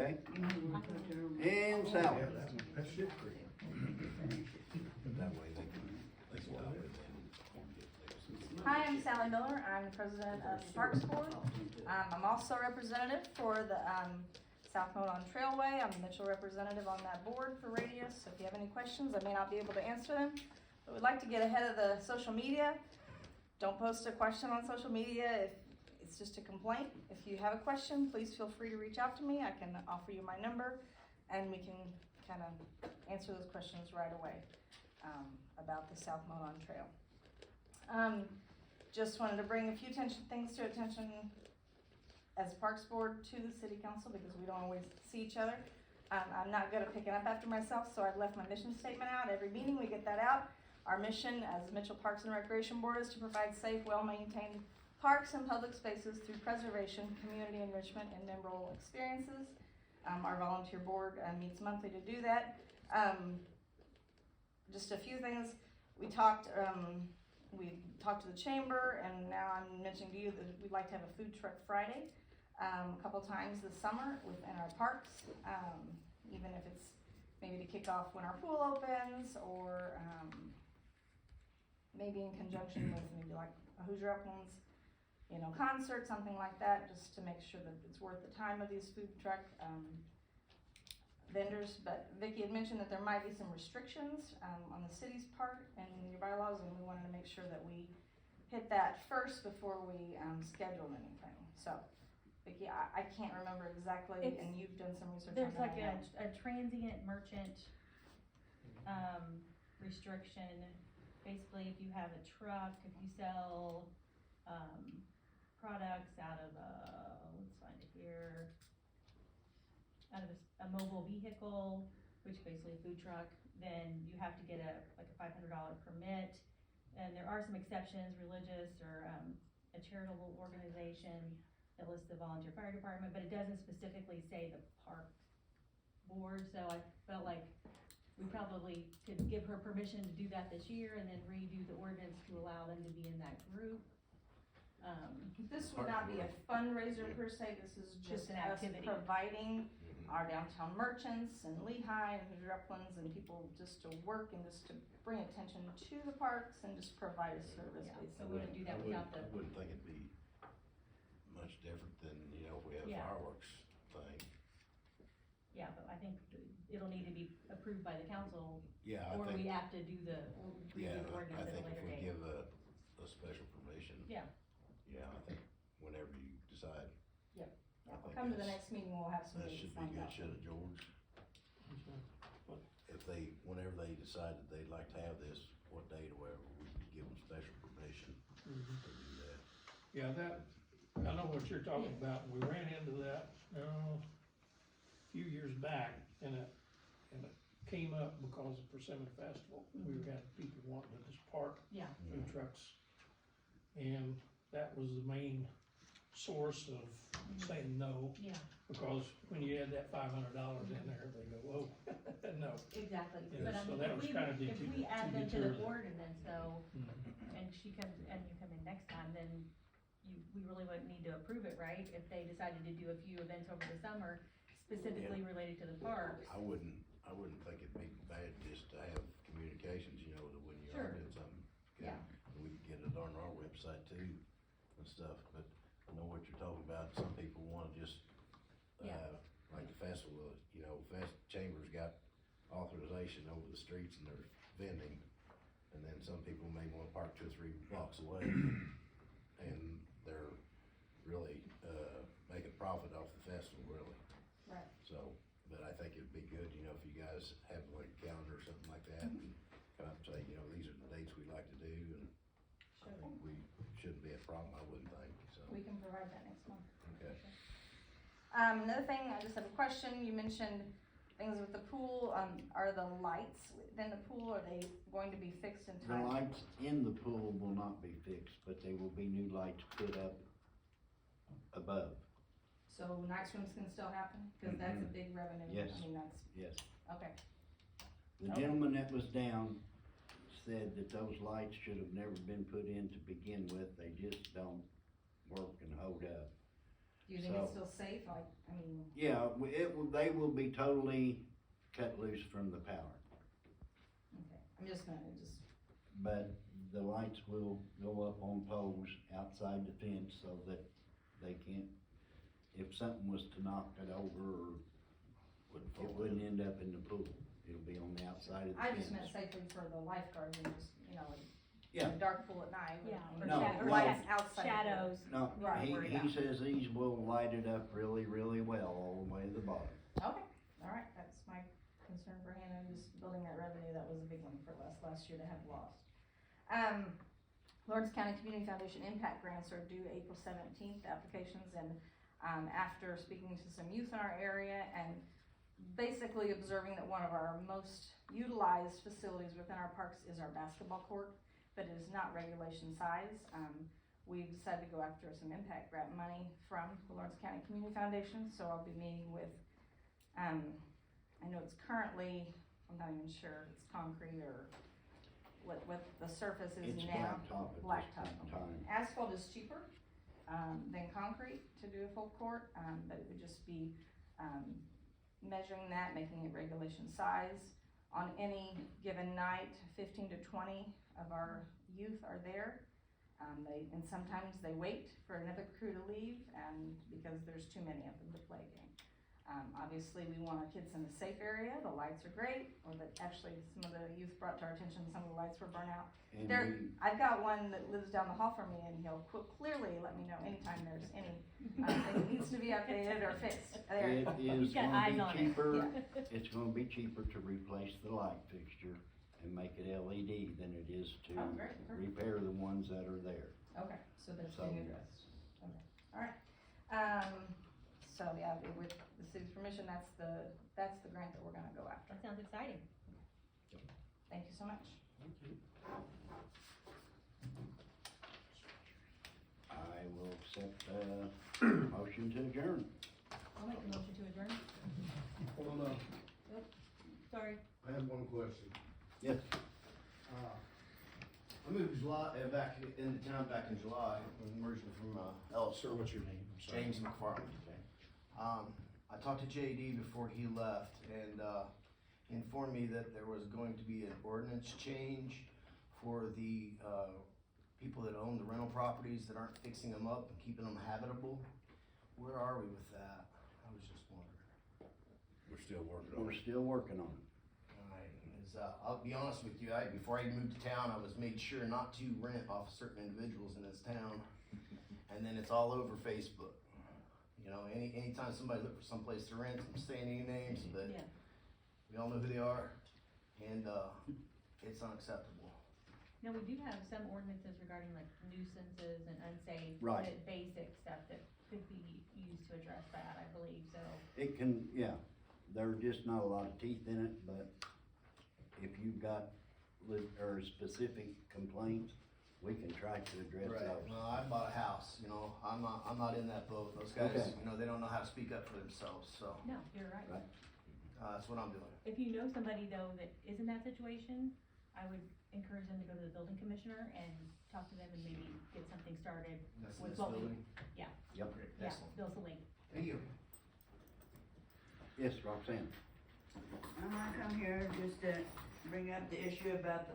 Okay. And Sallie. That's it for you. That way they can stop it and. Hi, I'm Sallie Miller. I'm the president of the Parks Board. I'm also a representative for the South Monon Trailway. I'm the Mitchell representative on that board for Radius. So if you have any questions, I may not be able to answer them. But we'd like to get ahead of the social media. Don't post a question on social media if it's just a complaint. If you have a question, please feel free to reach out to me. I can offer you my number and we can kind of answer those questions right away about the South Monon Trail. Just wanted to bring a few things to attention as Parks Board to the City Council because we don't always see each other. I'm not good at picking up after myself, so I've left my mission statement out. Every meeting we get that out. Our mission as Mitchell Parks and Recreation Board is to provide safe, well-maintained parks and public spaces through preservation, community enrichment, and memorable experiences. Our volunteer board meets monthly to do that. Just a few things. We talked to the chamber, and now I'm mentioning to you that we'd like to have a food truck Friday a couple times this summer within our parks, even if it's maybe to kick off when our pool opens, or maybe in conjunction with maybe like a Hoosier Uplands, concert, something like that, just to make sure that it's worth the time of these food truck vendors. But Vicki had mentioned that there might be some restrictions on the city's part and in your bylaws, and we wanted to make sure that we hit that first before we schedule anything. So, Vicki, I can't remember exactly, and you've done some research on that. There's like a transient merchant restriction. Basically, if you have a truck, if you sell products out of let's find it here, out of a mobile vehicle, which basically a food truck, then you have to get a $500 permit. And there are some exceptions, religious or a charitable organization that lists the volunteer fire department, but it doesn't specifically say the park board. So I felt like we probably could give her permission to do that this year and then redo the ordinance to allow them to be in that group. This would not be a fundraiser per se. This is just an us activity. providing our downtown merchants and Lehigh and Hoosier Uplands and people just to work and just to bring attention to the parks and just provide a service. Yeah, basically. so we wouldn't do that without the. I wouldn't think it'd be much different than, if we have Yeah. fireworks thing. Yeah, but I think it'll need to be approved by the council, Yeah, or I we think, have to do the, redo the I ordinance at a think if later we date. give a special permission. Yeah. Yeah, I think whenever you decide. Yep. I We'll think come to the that's- next meeting, we'll have some That dates should be lined good, up. shouldn't it, George? Whenever they decide that they'd like to have this, what date or whatever, we could give them special permission to do that. Yeah, I know what you're talking about. We ran into that, a few years back, and it came up because of Persimmon Festival. We had people wanting to just park Yeah. food trucks. And that was the main source of saying no, Yeah, because when you add that $500 in there, they go, whoa, no. exactly, Yeah, but I so mean, that was kinda if we add them to deter the them. ordinance though, Mhm. and you come in next time, then we really wouldn't need to approve it, right? If they decided to do a few events over the summer, specifically related to the parks. I wouldn't think it'd be bad just to have communications, to when you are Sure. doing something. Yeah. We could get it on our website too and stuff, but I know what you're talking about. Some people wanna just, Yeah. like the festival, Chamber's got authorization over the streets and they're vending. And then some people may wanna park 2 or 3 blocks away and they're really, making profit off the festival, really. Right. So, but I think it'd be good, if you guys have like a calendar or something like that, and come up and say, these are the dates we'd like to do, and I Sure. think we shouldn't be a problem, I wouldn't think, so, We can provide that next month. okay. Another thing, I just have a question. You mentioned things with the pool. Are the lights within the pool, are they going to be fixed in The time? lights in the pool will not be fixed, but there will be new lights put up above, So night swims can still happen? Cause that's a big revenue. Yes. I mean, that's, yes. okay. The Okay. gentleman that was down said that those lights should have never been put in to begin with, they just don't work and hold up. Do you think it's So- still safe, like, I mean, Yeah, they will be totally cut loose from the power, okay, I'm just gonna, but the lights will go up on poles outside the fence so that they can't, if something was to knock it over, or it wouldn't end up in the pool. It'll be on the outside of the I fence. just meant safely for the lifeguards and just, you know, in Yeah. a dark pool at night. Yeah, or No, or no. lights outside. the pool. Shadows. No, Right, worried he about. says these will light it up really, really well all the way to the bottom. Okay, alright, that's my concern for Hannah, just building that revenue, that was a big one for us last year to have lost. Lawrence County Community Foundation impact grants are due April 17th, applications, and, after speaking to some youth in our area and basically observing that one of our most utilized facilities within our parks is our basketball court, but it is not regulation size. We decided to go after some impact grant money from the Lawrence County Community Foundation, so I'll be meeting with, I know it's currently, I'm not even sure, if it's concrete or what the surface is It's now. blacktop at Blacktop, this time. Asphalt is cheaper, than concrete to do a full court, but it would just be, measuring that, making it regulation size. On any given night, 15 to 20 of our youth are there. And sometimes they wait for another crew to leave, and because there's too many of them to play a game. Obviously, we want our kids in a safe area, the lights are great, or that, actually, some of the youth brought to our attention, some of the lights were burnt out. And There, I've got one that lives down the hall from me, and he'll clearly let me know anytime there's any, thing that needs to be updated or fixed. There. It is He's got eyes gonna on be it. cheaper, Yeah. it's gonna be cheaper to replace the light fixture and make it LED than it is to Oh, great, perfect. repair the ones that are there. Okay, so that's So- being addressed. Okay, alright. So yeah, with the city's permission, that's the grant that we're gonna go after. That sounds exciting. Thank you so much. I will accept motion to adjourn. I'll make a motion to adjourn. Hold on, Sorry. I have one question. Yes. I moved back into town back in July, when merging from, Sir, what's your name? I'm sorry. James McFarland. I talked to JD before he left, and, he informed me that there was going to be an ordinance change for the, people that own the rental properties that aren't fixing them up and keeping them habitable. Where are we with that? I was just wondering. We're still working on We're it. still working on it. Alright, I'll be honest with you, before I moved to town, I was made sure not to rent off certain individuals in this town. And then it's all over Facebook. You know, anytime somebody look for someplace to rent, I'm saying any names, but Yeah. we all know who they are, and, it's unacceptable. Now, we do have some ordinances regarding like nuisances and unsafe. Right. the basic stuff that could be used to address that, I believe, so. It can, yeah, there's just not a lot of teeth in it, but if you've got or specific complaints, we can try to address those. No, I bought a house, you know, I'm not in that boat. Those guys, Okay. you know, they don't know how to speak up for themselves, so, No, you're right. Right. that's what I'm doing. If you know somebody though that is in that situation, I would encourage them to go to the building commissioner and talk to them and maybe get something started. That's With this what we- building? Yeah. Yep. Great, Yeah, excellent. Bill Saline. Thank you. Yes, Roxanne. I come here just to bring up the issue about the